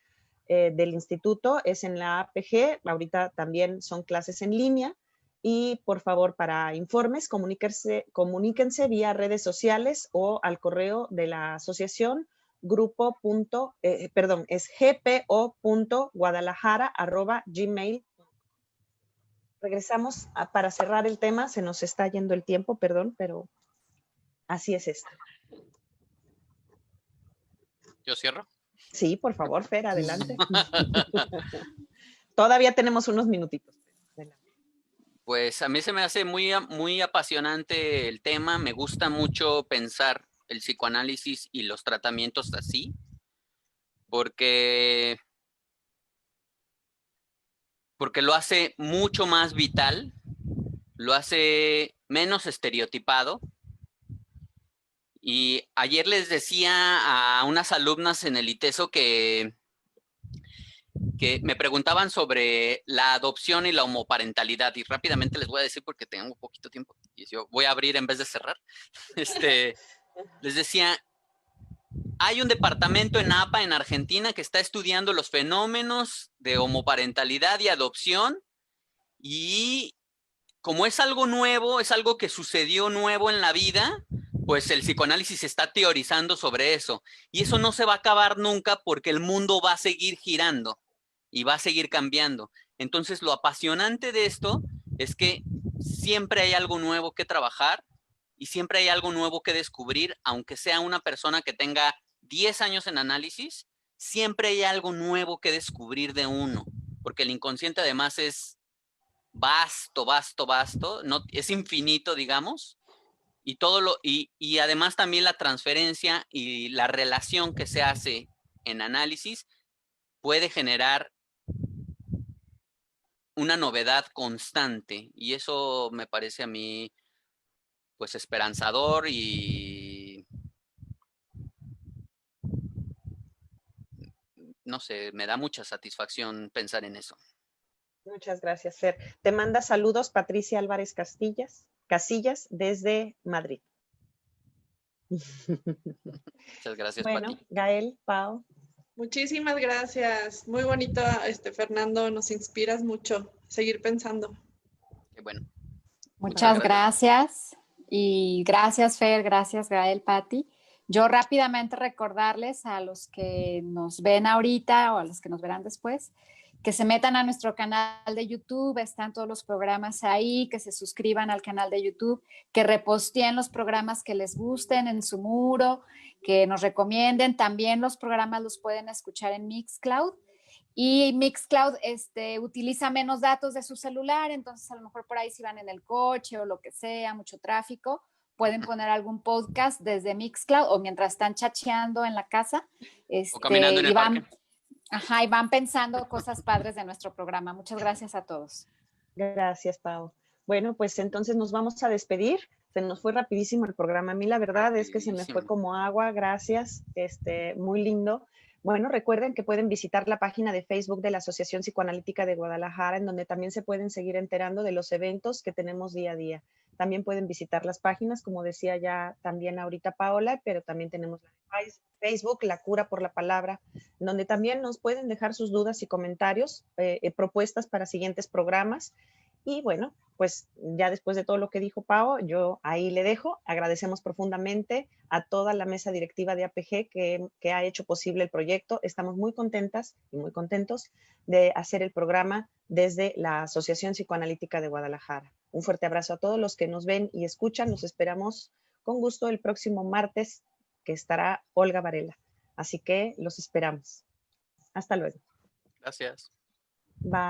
del instituto. Es en la APG. Ahorita también son clases en línea. Y por favor, para informes, comuníquense vía redes sociales o al correo de la asociación es gpo.guadalajara@gmail.com. Regresamos para cerrar el tema, se nos está yendo el tiempo, perdón, pero así es esto. ¿Yo cierro? Sí, por favor, Fer, adelante. Todavía tenemos unos minutitos. Pues a mí se me hace muy apasionante el tema, me gusta mucho pensar el psicoanálisis y los tratamientos así, porque lo hace mucho más vital, lo hace menos estereotipado. Y ayer les decía a unas alumnas en el ITESO que me preguntaban sobre la adopción y la homoparentalidad, y rápidamente les voy a decir porque tengo poquito tiempo y yo voy a abrir en vez de cerrar. Les decía, hay un departamento en APA en Argentina que está estudiando los fenómenos de homoparentalidad y adopción, y como es algo nuevo, es algo que sucedió nuevo en la vida, pues el psicoanálisis está teorizando sobre eso. Y eso no se va a acabar nunca porque el mundo va a seguir girando y va a seguir cambiando. Entonces, lo apasionante de esto es que siempre hay algo nuevo que trabajar y siempre hay algo nuevo que descubrir, aunque sea una persona que tenga 10 años en análisis, siempre hay algo nuevo que descubrir de uno, porque el inconsciente además es vasto, no, es infinito, digamos, y y además también la transferencia y la relación que se hace en análisis puede generar una novedad constante, y eso me parece a mí pues esperanzador y no sé, me da mucha satisfacción pensar en eso. Muchas gracias, Fer. Te manda saludos Patricia Álvarez Casillas desde Madrid. Muchas gracias, Bueno, Pati. Gael, Pau. Muchísimas gracias. Muy bonito, Fernando. Nos inspiras mucho. Seguir pensando. Qué bueno. Muchas Gracias. gracias. Y gracias, Fer, gracias, Gael, Pati. Yo rápidamente recordarles a los que nos ven ahorita o a los que nos verán después, que se metan a nuestro canal de YouTube, están todos los programas ahí, que se suscriban al canal de YouTube, que reposteen los programas que les gusten en su muro, que nos recomienden. También los programas los pueden escuchar en Mixcloud. Y Mixcloud utiliza menos datos de su celular, entonces a lo mejor por ahí si van en el coche o lo que sea, mucho tráfico, pueden poner algún podcast desde Mixcloud o mientras están chacheando en la casa. O caminando en el parque. Y van pensando cosas padres de nuestro programa. Muchas gracias a todos. Gracias, Pau. Bueno, pues entonces nos vamos a despedir. Se nos fue rapidísimo el programa. A mí la verdad es que se me fue como agua. Gracias. Muy lindo. Bueno, recuerden que pueden visitar la página de Facebook de la Asociación Psicoanalítica de Guadalajara, en donde también se pueden seguir enterando de los eventos que tenemos día a día. También pueden visitar las páginas, como decía ya también ahorita Paola, pero también tenemos Facebook, La Cura por la Palabra, donde también nos pueden dejar sus dudas y comentarios, propuestas para siguientes programas. Y bueno, pues ya después de todo lo que dijo Pau, yo ahí le dejo. Agradecemos profundamente a toda la mesa directiva de APG que ha hecho posible el proyecto. Estamos muy contentas y muy contentos de hacer el programa desde la Asociación Psicoanalítica de Guadalajara. Un fuerte abrazo a todos los que nos ven y escuchan. Los esperamos con gusto el próximo martes, que estará Olga Varela. Así que los esperamos. Hasta luego. Gracias. Bye.